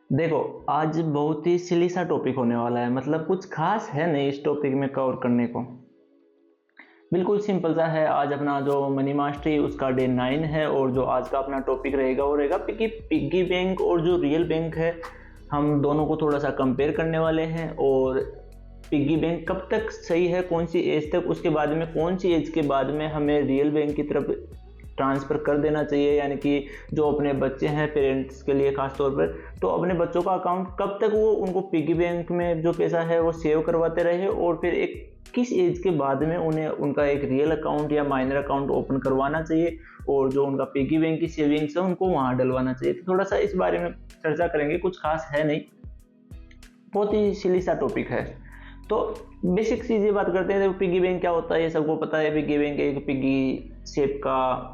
देखो, आज बहुत ही सिली सा टॉपिक होने वाला है, मतलब कुछ खास है नहीं इस टॉपिक में कवर करने को। बिल्कुल सिंपल सा है। आज अपना जो मनी मास्टरी उसका डे 9 है और जो आज का अपना टॉपिक रहेगा वो रहेगा पिग्गी बैंक और जो रियल बैंक है, हम दोनों को थोड़ा सा कंपेयर करने वाले हैं। और पिग्गी बैंक कब तक सही है, कौन सी एज तक, उसके बाद में कौन सी एज के बाद में हमें रियल बैंक की तरफ ट्रांसफ़र कर देना चाहिए, यानी कि जो अपने बच्चे हैं पेरेंट्स के लिए ख़ास तौर पर, तो अपने बच्चों का अकाउंट कब तक वो उनको पिग्गी बैंक में जो पैसा है वो सेव करवाते रहे और फिर एक किस एज के बाद में उन्हें उनका एक रियल अकाउंट या माइनर अकाउंट ओपन करवाना चाहिए और जो उनका पिग्गी बैंक की सेविंग्स है उनको वहाँ डलवाना चाहिए। तो थोड़ा सा इस बारे में चर्चा करेंगे, कुछ खास है नहीं, बहुत ही सिली सा टॉपिक है। तो बेसिक चीज़ें बात करते हैं। देखो, पिग्गी बैंक क्या होता है ये सबको पता है। पिग्गी बैंक एक पिग्गी शेप का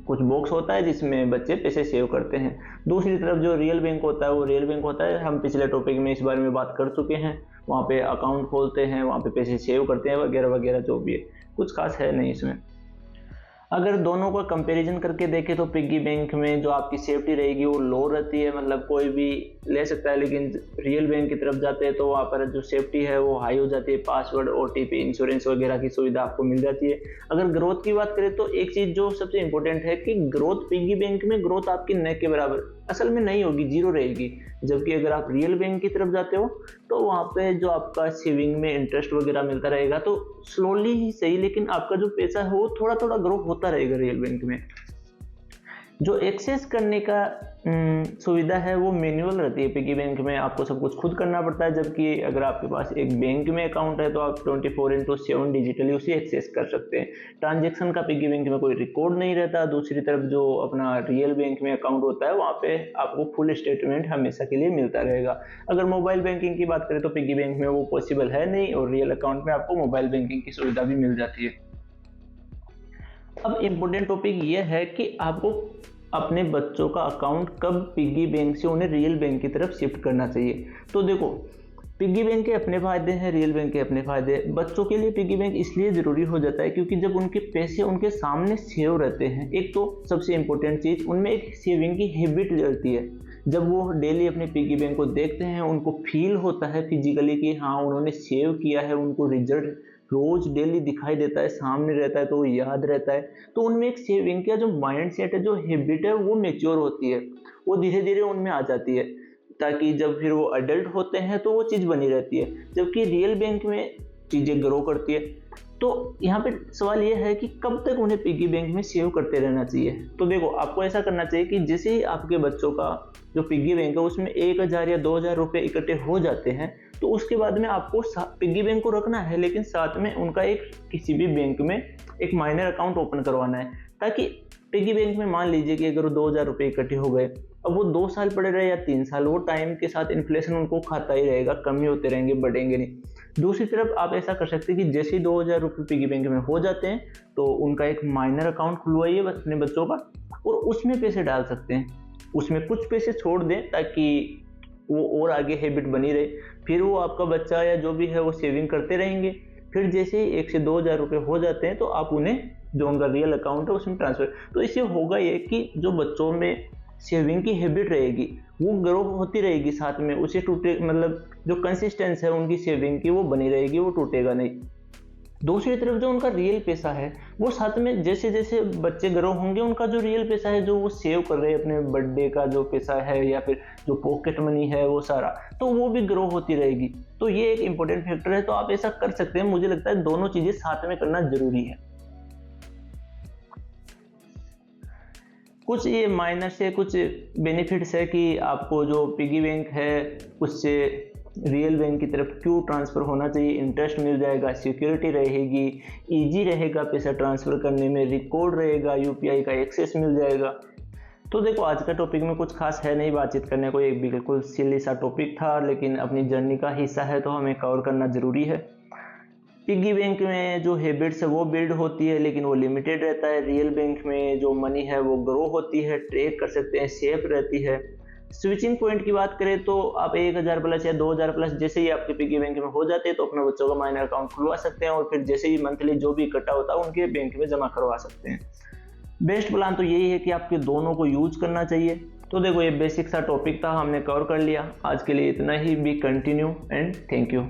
कुछ बॉक्स होता है जिसमें बच्चे पैसे सेव करते हैं। दूसरी तरफ जो रियल बैंक होता है वो रियल बैंक होता है, हम पिछले टॉपिक में इस बारे में बात कर चुके हैं। वहाँ पे अकाउंट खोलते हैं, वहाँ पे पैसे सेव करते हैं वगैरह वगैरह, जो भी है कुछ खास है नहीं इसमें। अगर दोनों का कंपैरिजन करके देखें तो पिग्गी बैंक में जो आपकी सेफ्टी रहेगी वो लो रहती है, मतलब कोई भी ले सकता है। लेकिन रियल बैंक की तरफ जाते हैं तो वहाँ पर जो सेफ्टी है वो हाई हो जाती है, पासवर्ड, ओटीपी, इंश्योरेंस वगैरह की सुविधा आपको मिल जाती है। अगर ग्रोथ की बात करें तो एक चीज़ जो सबसे इंपॉर्टेंट है कि ग्रोथ पिग्गी बैंक में ग्रोथ आपकी न के बराबर असल में नहीं होगी, जीरो रहेगी। जबकि अगर आप रियल बैंक की तरफ जाते हो तो वहाँ पे जो आपका सेविंग में इंटरेस्ट वगैरह मिलता रहेगा, तो स्लोली ही सही लेकिन आपका जो पैसा है वो थोड़ा थोड़ा ग्रो होता रहेगा रियल बैंक में। जो एक्सेस करने का सुविधा है वो मैनुअल रहती है। पिग्गी बैंक में आपको सब कुछ खुद करना पड़ता है, जबकि अगर आपके पास एक बैंक में अकाउंट है तो आप 24/7 डिजिटली उसे एक्सेस कर सकते हैं। ट्रांजैक्शन का पिग्गी बैंक में कोई रिकॉर्ड नहीं रहता। दूसरी तरफ जो अपना रियल बैंक में अकाउंट होता है वहाँ पे आपको फुल स्टेटमेंट हमेशा के लिए मिलता रहेगा। अगर मोबाइल बैंकिंग की बात करें तो पिग्गी बैंक में वो पॉसिबल है नहीं और रियल अकाउंट में आपको मोबाइल बैंकिंग की सुविधा भी मिल जाती है। अब इम्पोर्टेंट टॉपिक ये है कि आपको अपने बच्चों का अकाउंट कब पिग्गी बैंक से उन्हें रियल बैंक की तरफ शिफ्ट करना चाहिए। तो देखो, पिग्गी बैंक के अपने फ़ायदे हैं, रियल बैंक के अपने फ़ायदे। बच्चों के लिए पिग्गी बैंक इसलिए ज़रूरी हो जाता है क्योंकि जब उनके पैसे उनके सामने सेव रहते हैं, एक तो सबसे इम्पोर्टेंट चीज़ उनमें एक सेविंग की हैबिट रहती है। जब वो डेली अपने पिग्गी बैंक को देखते हैं उनको फील होता है फिजिकली कि हाँ उन्होंने सेव किया है, उनको रिजल्ट रोज डेली दिखाई देता है, सामने रहता है, तो वो याद रहता है। तो उनमें एक सेविंग का जो माइंड सेट है, जो हैबिट है वो मेच्योर होती है, वो धीरे धीरे उनमें आ जाती है, ताकि जब फिर वो अडल्ट होते हैं तो वो चीज़ बनी रहती है। जबकि रियल बैंक में चीज़ें ग्रो करती है। तो यहाँ पे सवाल ये है कि कब तक उन्हें पिग्गी बैंक में सेव करते रहना चाहिए। तो देखो, आपको ऐसा करना चाहिए कि जैसे ही आपके बच्चों का जो पिग्गी बैंक है उसमें 1000 या 2000 रुपये इकट्ठे हो जाते हैं तो उसके बाद में आपको पिग्गी बैंक को रखना है, लेकिन साथ में उनका एक किसी भी बैंक में एक माइनर अकाउंट ओपन करवाना है, ताकि पिग्गी बैंक में मान लीजिए कि अगर 2000 रुपये इकट्ठे हो गए, अब वो 2 साल पड़े रहे या 3 साल, वो टाइम के साथ इन्फ्लेशन उनको खाता ही रहेगा, कम ही होते रहेंगे, बढ़ेंगे नहीं। दूसरी तरफ आप ऐसा कर सकते हैं कि जैसे ही 2000 रुपये पिग्गी बैंक में हो जाते हैं तो उनका एक माइनर अकाउंट खुलवाइए अपने बच्चों का और उसमें पैसे डाल सकते हैं। उसमें कुछ पैसे छोड़ दें ताकि वो और आगे हैबिट बनी रहे। फिर वो आपका बच्चा या जो भी है वो सेविंग करते रहेंगे। फिर जैसे ही 1 से 2000 रुपये हो जाते हैं तो आप उन्हें जो उनका रियल अकाउंट है उसमें ट्रांसफ़र। तो इससे होगा ये कि जो बच्चों में सेविंग की हैबिट रहेगी वो ग्रो होती रहेगी, साथ में उसे टूटे, मतलब जो कंसिस्टेंस है उनकी सेविंग की वो बनी रहेगी, वो टूटेगा नहीं। दूसरी तरफ जो उनका रियल पैसा है वो साथ में जैसे जैसे बच्चे ग्रो होंगे उनका जो रियल पैसा है जो वो सेव कर रहे हैं, अपने बर्थडे का जो पैसा है या फिर जो पॉकेट मनी है वो सारा, तो वो भी ग्रो होती रहेगी। तो ये एक इम्पोर्टेंट फैक्टर है। तो आप ऐसा कर सकते हैं। मुझे लगता है दोनों चीज़ें साथ में करना जरूरी है। कुछ ये माइनर से कुछ बेनिफिट्स है कि आपको जो पिगी बैंक है उससे रियल बैंक की तरफ क्यों ट्रांसफ़र होना चाहिए, इंटरेस्ट मिल जाएगा, सिक्योरिटी रहेगी, इजी रहेगा पैसा ट्रांसफ़र करने में, रिकॉर्ड रहेगा, यूपीआई का एक्सेस मिल जाएगा। तो देखो, आज का टॉपिक में कुछ खास है नहीं बातचीत करने को, एक बिल्कुल सिली सा टॉपिक था, लेकिन अपनी जर्नी का हिस्सा है तो हमें कवर करना ज़रूरी है। पिग्गी बैंक में जो हैबिट्स है वो बिल्ड होती है लेकिन वो लिमिटेड रहता है। रियल बैंक में जो मनी है वो ग्रो होती है, ट्रैक कर सकते हैं, सेफ रहती है। स्विचिंग पॉइंट की बात करें तो आप 1000 प्लस या 2000 प्लस जैसे ही आपके पिग्गी बैंक में हो जाते हैं तो अपने बच्चों का माइनर अकाउंट खुलवा सकते हैं और फिर जैसे ही मंथली जो भी इकट्ठा होता है उनके बैंक में जमा करवा सकते हैं। बेस्ट प्लान तो यही है कि आपके दोनों को यूज करना चाहिए। तो देखो ये बेसिक सा टॉपिक था, हमने कवर कर लिया। आज के लिए इतना ही। Be continue and thank you.